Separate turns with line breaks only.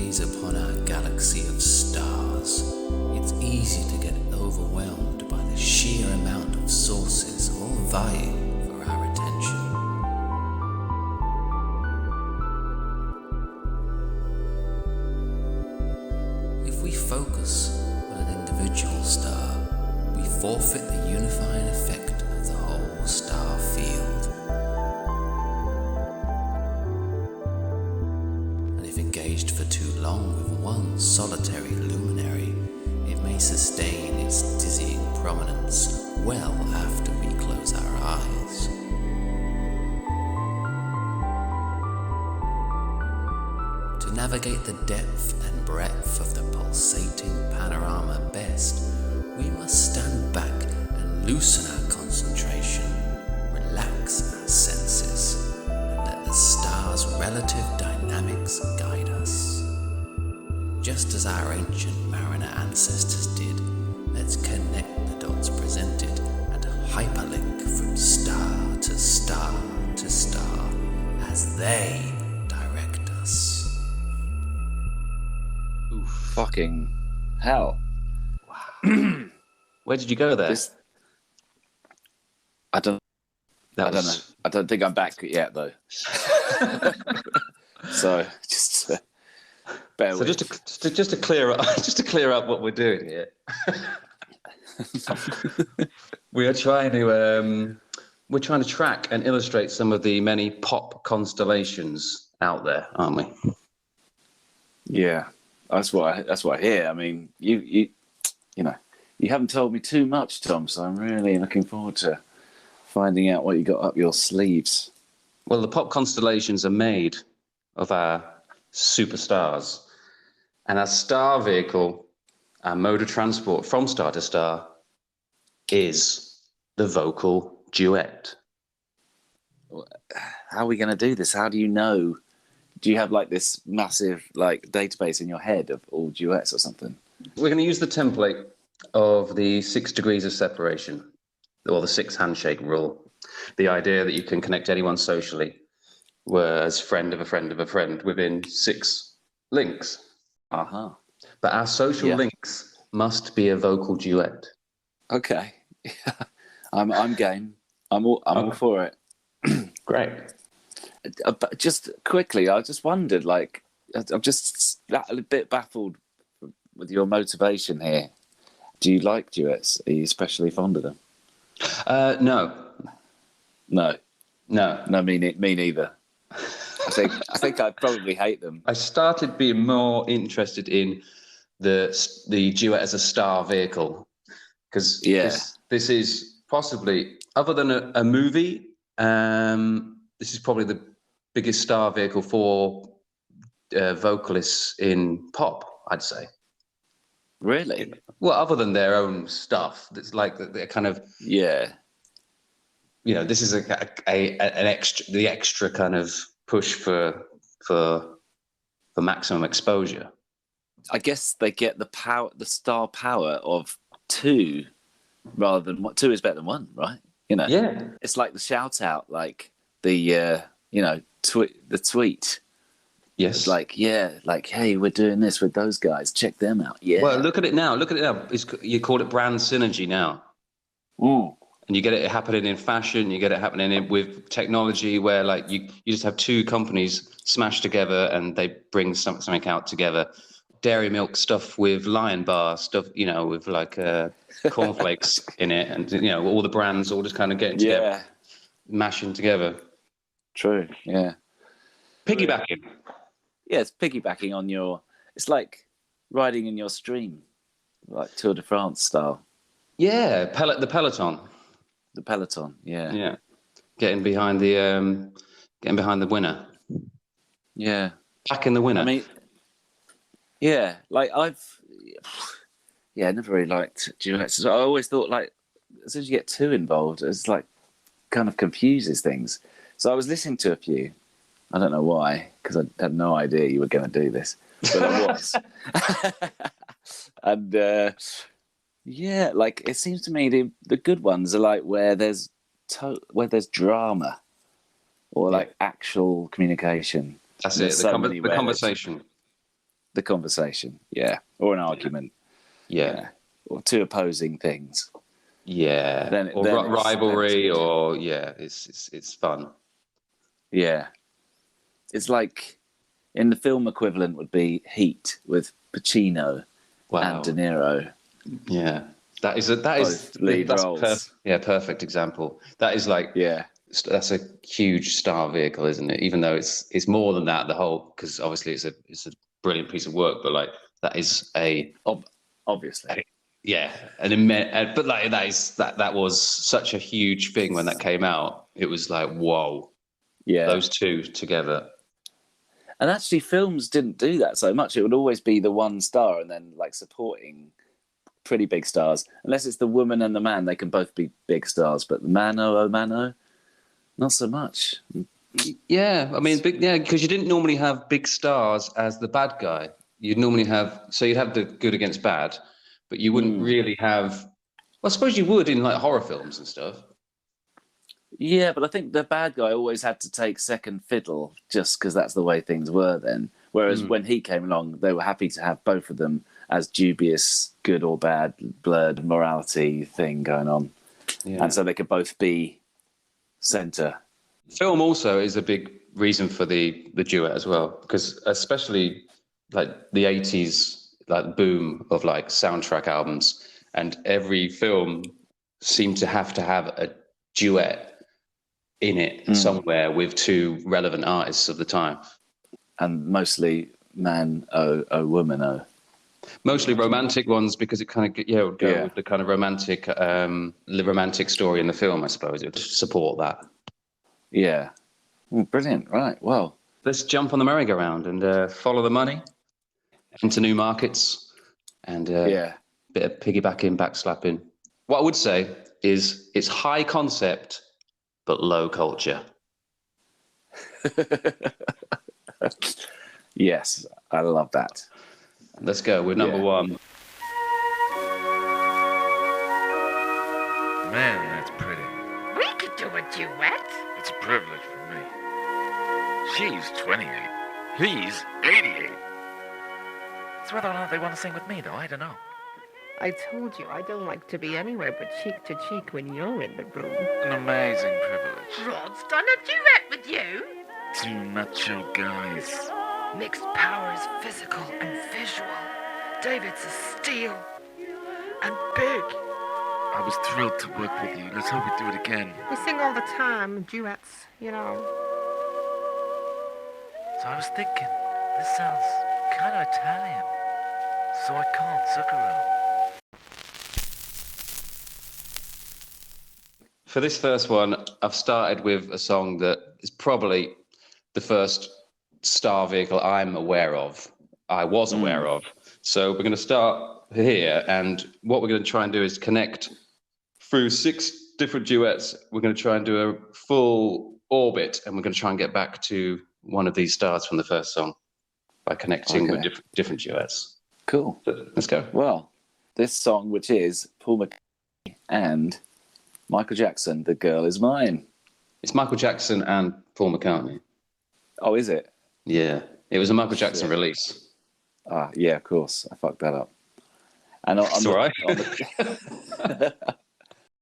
gaze upon our galaxy of stars, it's easy to get overwhelmed by the sheer amount of sources all vying for our attention. If we focus on an individual star, we forfeit the unifying effect of the whole star field. And if engaged for too long with one solitary luminary, it may sustain its dizzying prominence well after we close our eyes. To navigate the depth and breadth of the pulsating panorama best, we must stand back and loosen our concentration, relax our senses, and let the star's relative dynamics guide us. Just as our ancient mariner ancestors did, let's connect the dots presented and hyperlink from star to star to star as they direct us.
Fucking hell.
Where did you go there?
I don't know. I don't think I'm back yet though. So just bear with.
Just to clear up what we're doing here. We're trying to track and illustrate some of the many pop constellations out there, aren't we?
Yeah, that's what I hear. I mean, you know, you haven't told me too much, Tom, so I'm really looking forward to finding out what you got up your sleeves.
Well, the pop constellations are made of our superstars, and our star vehicle, our mode of transport from star to star, is the vocal duet.
How are we going to do this? How do you know? Do you have like this massive like database in your head of all duets or something?
We're going to use the template of the 6 degrees of separation, or the 6 handshake rule. The idea that you can connect anyone socially, whereas friend of a friend of a friend within 6 links.
Uh-huh.
But our social links must be a vocal duet.
Okay. I'm game. I'm all for it.
Great.
But just quickly, I just wondered, like, I'm just a bit baffled with your motivation here. Do you like duets? Are you especially fond of them?
No.
Me neither. I think I'd probably hate them.
I started being more interested in the duet as a star vehicle, because this is possibly, other than a movie, this is probably the biggest star vehicle for vocalists in pop, I'd say.
Really?
Well, other than their own stuff, it's like they're kind of
you know,
this is the extra kind of push for maximum exposure.
I guess they get the star power of 2 rather than 2 is better than 1, right? You know,
yeah,
it's like the shout out, like the the tweet.
Yes.
It's like, hey, we're doing this with those guys. Check them out. Yeah.
Well, look at it now. You call it brand synergy now.
Mm.
And you get it happening in fashion. You get it happening with technology, where like you just have 2 companies smashed together and they bring something out together. Dairy milk stuff with Lion Bar stuff, you know, with like cornflakes in it, and you know, all the brands all just kind of getting together, mashing together.
True. Yeah.
Piggybacking.
Yeah, it's piggybacking on your. It's like riding in your stream, like Tour de France style.
Yeah, the peloton.
The peloton. Yeah.
Yeah. Getting behind the winner.
Yeah.
Backing the winner.
I mean, yeah, like I've never really liked duets. I always thought, like, as soon as you get 2 involved, it's like kind of confuses things. So I was listening to a few. I don't know why, because I had no idea you were going to do this, but I was. And like it seems to me the good ones are like where there's drama or like actual communication.
That's it. The conversation.
the conversation, or an argument,
Yeah.
or two opposing things.
Yeah.
Then
Rivalry,
good.
or it's fun.
Yeah. It's like, in the film equivalent would be Heat with Pacino and De Niro.
Yeah. That is
lead roles.
Perfect example. That is like, that's a huge star vehicle, isn't it? Even though it's more than that, the whole, because obviously it's a brilliant piece of work, but like that is
obviously.
But like that was such a huge thing when that came out. It was like, whoa, those two together.
And actually, films didn't do that so much. It would always be the one star and then like supporting pretty big stars. Unless it's the woman and the man, they can both be big stars. But the mano, not so much.
Yeah, I mean, because you didn't normally have big stars as the bad guy. You'd normally you'd have the good against bad, but you wouldn't really have. Well, I suppose you would in like horror films and stuff.
Yeah, but I think the bad guy always had to take second fiddle just because that's the way things were then. Whereas when he came along, they were happy to have both of them as dubious, good or bad, blurred morality thing going on. Yeah. And so they could both be centre.
Film also is a big reason for the duet as well, because especially like the 80s, like boom of like soundtrack albums, and every film seemed to have a duet in it somewhere with two relevant artists of the time.
And mostly man, woman,
Mostly romantic ones, because it kind of would go with the kind of romantic story in the film, I suppose. It would support that.
Yeah. Brilliant. Right. Well,
let's jump on the merry-go-round and follow the money into new markets and bit of piggybacking, backslapping. What I would say is it's high concept but low culture.
Yes, I love that.
Let's go with number one.
Man, that's pretty.
We could do a duet.
It's a privilege for me. She's 28. He's 88. It's whether or not they want to sing with me, though. I don't know.
I told you I don't like to be anywhere but cheek to cheek when you're in the room.
An amazing privilege.
Rod's done a duet with you.
Two macho guys.
Mixed powers, physical and visual. David's a steel and big.
I was thrilled to work with you. Let's hope we do it again.
We sing all the time, duets, you know.
So I was thinking, this sounds kind of Italian. So I called Zucchero.
For this first one, I've started with a song that is probably the first star vehicle I'm aware of. I was aware of. So we're going to start here, and what we're going to try and do is connect through 6 different duets. We're going to try and do a full orbit, and we're going to try and get back to one of these stars from the first song by connecting with different duets.
Cool.
So, let's go.
Well, this song, which is Paul McCartney and Michael Jackson, The Girl Is Mine.
It's Michael Jackson and Paul McCartney.
Oh, is it?
Yeah. It was a Michael Jackson release.
Yeah, of course. I fucked that up. And
it's all right.